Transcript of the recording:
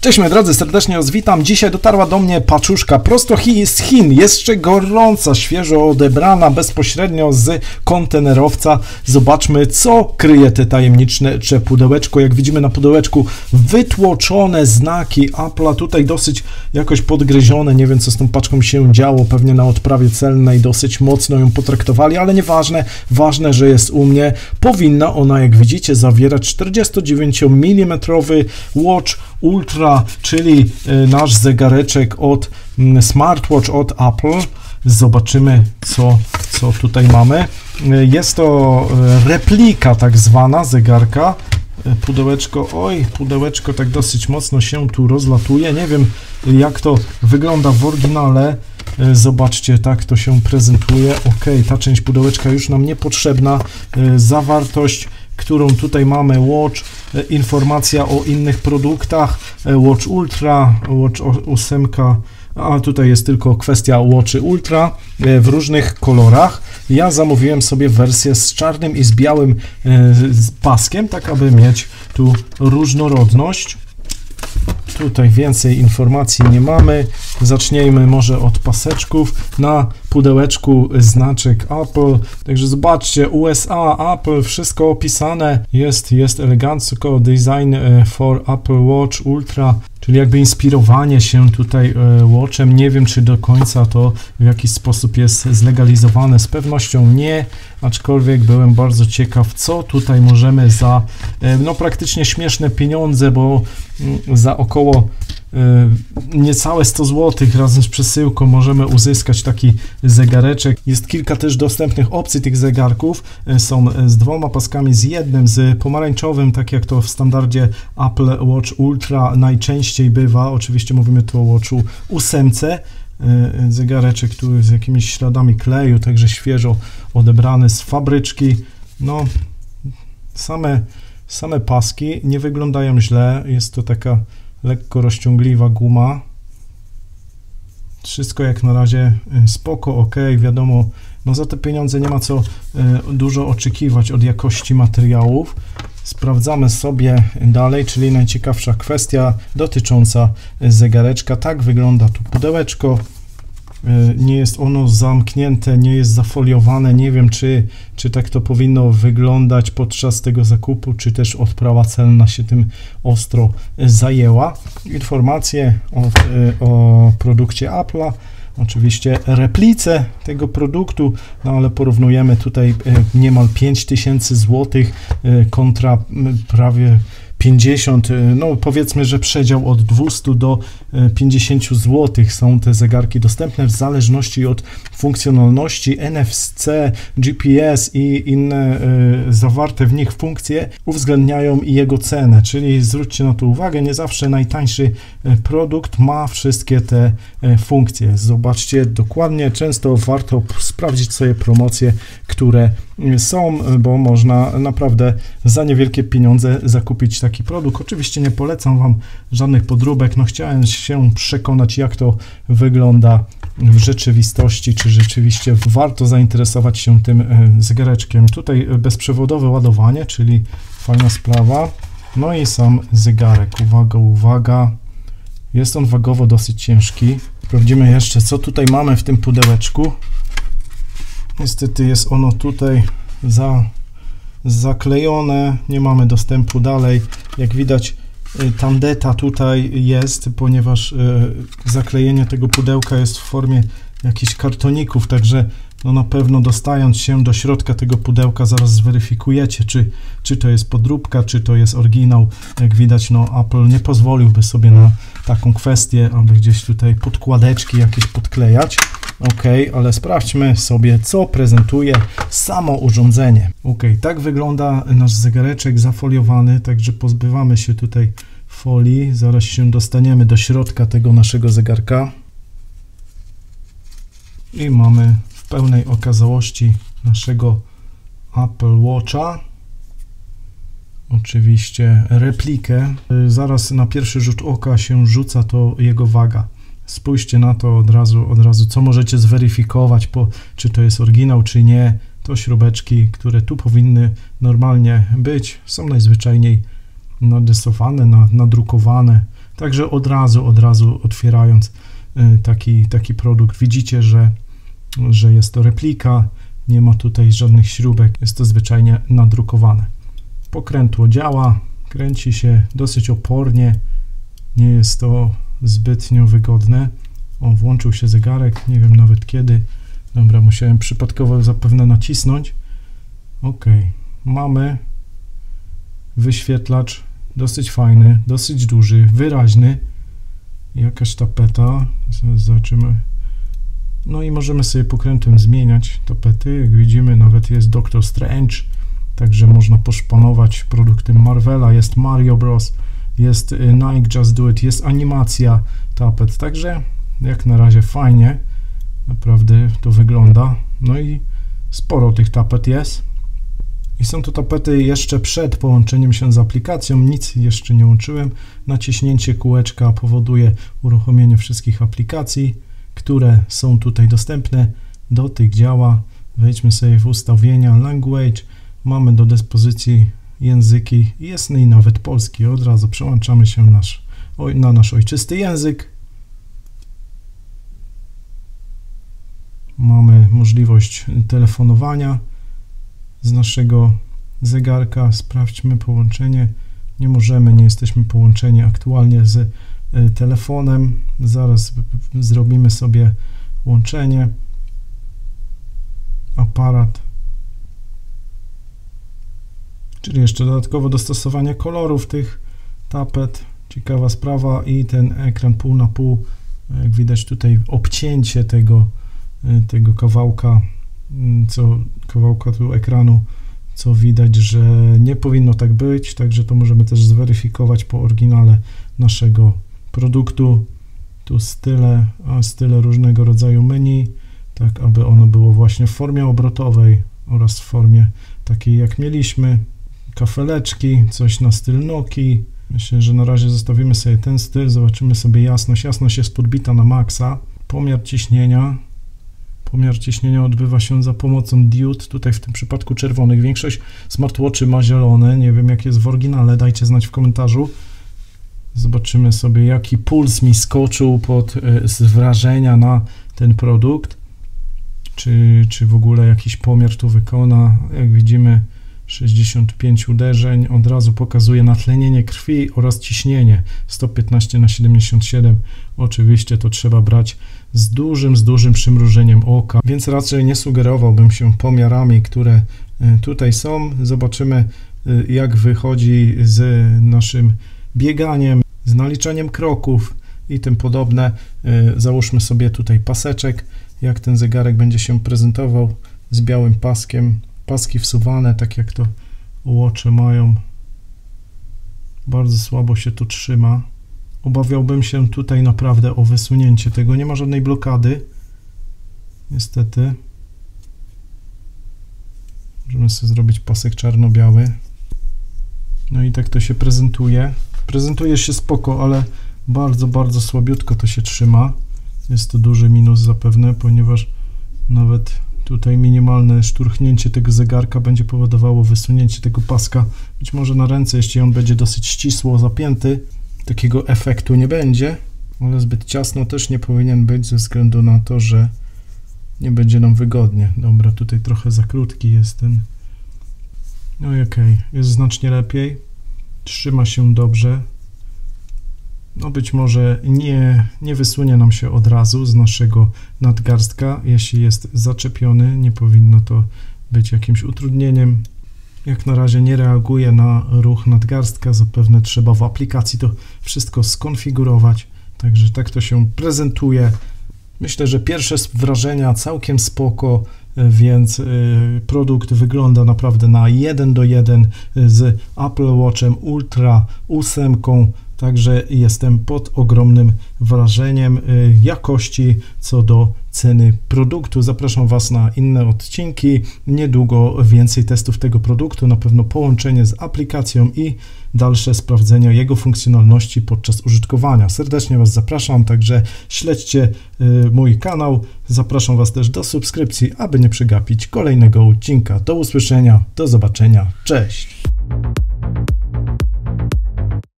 Cześć moi drodzy, serdecznie was witam. Dzisiaj dotarła do mnie paczuszka prosto z Chin, jeszcze gorąca, świeżo odebrana bezpośrednio z kontenerowca. Zobaczmy, co kryje te tajemnicze pudełeczko. Jak widzimy na pudełeczku wytłoczone znaki Apple'a, tutaj dosyć jakoś podgryzione, nie wiem co z tą paczką się działo, pewnie na odprawie celnej dosyć mocno ją potraktowali, ale nieważne, ważne, że jest u mnie. Powinna ona, jak widzicie, zawierać 49 mm Watch Ultra, czyli nasz zegareczek od smartwatch od Apple. Zobaczymy, co tutaj mamy. Jest to replika tak zwana zegarka. Pudełeczko tak dosyć mocno się tu rozlatuje. Nie wiem, jak to wygląda w oryginale. Zobaczcie, tak to się prezentuje. Ok, ta część pudełeczka już nam niepotrzebna. Zawartość, którą tutaj mamy, Watch, informacja o innych produktach, Watch Ultra, Watch 8, a tutaj jest tylko kwestia Watch Ultra w różnych kolorach. Ja zamówiłem sobie wersję z czarnym i z białym paskiem, tak aby mieć tu różnorodność. Tutaj więcej informacji nie mamy. Zacznijmy może od paseczków. Na pudełeczku znaczek Apple. Także zobaczcie, USA, Apple, wszystko opisane. Jest elegancko. Design for Apple Watch Ultra, czyli jakby inspirowanie się tutaj Watchem. Nie wiem, czy do końca to w jakiś sposób jest zlegalizowane. Z pewnością nie, aczkolwiek byłem bardzo ciekaw, co tutaj możemy za no praktycznie śmieszne pieniądze, bo za około niecałe 100 zł razem z przesyłką możemy uzyskać taki zegareczek. Jest kilka też dostępnych opcji tych zegarków. Są z dwoma paskami, z jednym, z pomarańczowym, tak jak to w standardzie Apple Watch Ultra najczęściej bywa. Oczywiście mówimy tu o Watchu 8. Zegareczek tu z jakimiś śladami kleju, także świeżo odebrany z fabryczki. No, same paski nie wyglądają źle. Jest to taka lekko rozciągliwa guma. Wszystko jak na razie spoko, ok, wiadomo, no za te pieniądze nie ma co dużo oczekiwać od jakości materiałów. Sprawdzamy sobie dalej, czyli najciekawsza kwestia dotycząca zegareczka. Tak wygląda tu pudełeczko. Nie jest ono zamknięte, nie jest zafoliowane. Nie wiem, czy tak to powinno wyglądać podczas tego zakupu, czy też odprawa celna się tym ostro zajęła. Informacje o produkcie Apple'a, oczywiście replice tego produktu, no ale porównujemy tutaj niemal 5000 zł kontra prawie 50, no powiedzmy, że przedział od 200 do 50 zł są te zegarki dostępne w zależności od funkcjonalności. NFC, GPS i inne zawarte w nich funkcje uwzględniają jego cenę, czyli zwróćcie na to uwagę, nie zawsze najtańszy produkt ma wszystkie te funkcje. Zobaczcie dokładnie, często warto sprawdzić sobie promocje, które są, bo można naprawdę za niewielkie pieniądze zakupić taki produkt. Oczywiście nie polecam Wam żadnych podróbek, no chciałem się przekonać, jak to wygląda w rzeczywistości, czy rzeczywiście warto zainteresować się tym zegareczkiem. Tutaj bezprzewodowe ładowanie, czyli fajna sprawa. No i sam zegarek, uwaga, jest on wagowo dosyć ciężki. Sprawdzimy jeszcze, co tutaj mamy w tym pudełeczku. Niestety jest ono tutaj zaklejone, nie mamy dostępu dalej. Jak widać, tandeta tutaj jest, ponieważ zaklejenie tego pudełka jest w formie jakichś kartoników, także no na pewno dostając się do środka tego pudełka zaraz zweryfikujecie, czy to jest podróbka, czy to jest oryginał. Jak widać, no Apple nie pozwoliłby sobie na taką kwestię, aby gdzieś tutaj podkładeczki jakieś podklejać. Ok, ale sprawdźmy sobie, co prezentuje samo urządzenie. Ok, tak wygląda nasz zegareczek zafoliowany, także pozbywamy się tutaj folii. Zaraz się dostaniemy do środka tego naszego zegarka. I mamy w pełnej okazałości naszego Apple Watcha. Oczywiście replikę. Zaraz na pierwszy rzut oka się rzuca to jego waga. Spójrzcie na to od razu, co możecie zweryfikować, czy to jest oryginał, czy nie. To śrubeczki, które tu powinny normalnie być, są najzwyczajniej narysowane, nadrukowane Także od razu otwierając taki produkt, widzicie, że jest to replika, nie ma tutaj żadnych śrubek, jest to zwyczajnie nadrukowane. Pokrętło działa, kręci się dosyć opornie, nie jest to zbytnio wygodne. O, włączył się zegarek, nie wiem nawet kiedy. Dobra, musiałem przypadkowo zapewne nacisnąć. Ok, mamy wyświetlacz dosyć fajny, dosyć duży, wyraźny. Jakaś tapeta, zobaczymy. No i możemy sobie pokrętłem zmieniać tapety. Jak widzimy, nawet jest Doctor Strange, także można poszpanować produktem Marvela, jest Mario Bros, jest Nike Just Do It, jest animacja tapet, także jak na razie fajnie, naprawdę to wygląda. No i sporo tych tapet jest. I są to tapety jeszcze przed połączeniem się z aplikacją, nic jeszcze nie łączyłem. Naciśnięcie kółeczka powoduje uruchomienie wszystkich aplikacji, które są tutaj dostępne. Dotyk działa. Wejdźmy sobie w ustawienia, language, mamy do dyspozycji języki, jest i nawet polski. Od razu przełączamy się na nasz ojczysty język. Mamy możliwość telefonowania z naszego zegarka. Sprawdźmy połączenie. Nie możemy, nie jesteśmy połączeni aktualnie z telefonem. Zaraz zrobimy sobie łączenie. Aparat. Czyli jeszcze dodatkowo dostosowanie kolorów tych tapet. Ciekawa sprawa i ten ekran pół na pół. Jak widać tutaj obcięcie tego kawałka tu ekranu, co widać, że nie powinno tak być, także to możemy też zweryfikować po oryginale naszego produktu. Tu style różnego rodzaju menu, tak aby ono było właśnie w formie obrotowej oraz w formie takiej jak mieliśmy. Kafeleczki, coś na styl Nokii. Myślę, że na razie zostawimy sobie ten styl, zobaczymy sobie jasność. Jasność jest podbita na maksa. Pomiar ciśnienia. Pomiar ciśnienia odbywa się za pomocą diod, tutaj w tym przypadku czerwonych. Większość smartwatchy ma zielone, nie wiem jak jest w oryginale, dajcie znać w komentarzu. Zobaczymy sobie jaki puls mi skoczył z wrażenia na ten produkt. Czy w ogóle jakiś pomiar tu wykona. Jak widzimy 65 uderzeń, od razu pokazuje natlenienie krwi oraz ciśnienie 115/77. Oczywiście to trzeba brać z dużym przymrużeniem oka, więc raczej nie sugerowałbym się pomiarami, które tutaj są. Zobaczymy jak wychodzi z naszym bieganiem, z naliczaniem kroków i tym podobne. Załóżmy sobie tutaj paseczek, jak ten zegarek będzie się prezentował z białym paskiem. Paski wsuwane, tak jak to Watche mają. Bardzo słabo się to trzyma. Obawiałbym się tutaj naprawdę o wysunięcie tego. Nie ma żadnej blokady. Niestety. Możemy sobie zrobić pasek czarno-biały. No i tak to się prezentuje. Prezentuje się spoko, ale bardzo słabiutko to się trzyma. Jest to duży minus zapewne, ponieważ nawet tutaj minimalne szturchnięcie tego zegarka będzie powodowało wysunięcie tego paska. Być może na ręce, jeśli on będzie dosyć ścisło zapięty, takiego efektu nie będzie, ale zbyt ciasno też nie powinien być ze względu na to, że nie będzie nam wygodnie. Dobra, tutaj trochę za krótki jest ten. No i okej, jest znacznie lepiej. Trzyma się dobrze. No być może nie wysunie nam się od razu z naszego nadgarstka. Jeśli jest zaczepiony, nie powinno to być jakimś utrudnieniem. Jak na razie nie reaguje na ruch nadgarstka. Zapewne trzeba w aplikacji to wszystko skonfigurować. Także tak to się prezentuje. Myślę, że pierwsze wrażenia całkiem spoko, więc produkt wygląda naprawdę na 1:1 z Apple Watchem Ultra 8. Także jestem pod ogromnym wrażeniem jakości co do ceny produktu. Zapraszam Was na inne odcinki. Niedługo więcej testów tego produktu, na pewno połączenie z aplikacją i dalsze sprawdzenie jego funkcjonalności podczas użytkowania. Serdecznie Was zapraszam, także śledźcie mój kanał. Zapraszam Was też do subskrypcji, aby nie przegapić kolejnego odcinka. Do usłyszenia, do zobaczenia, cześć!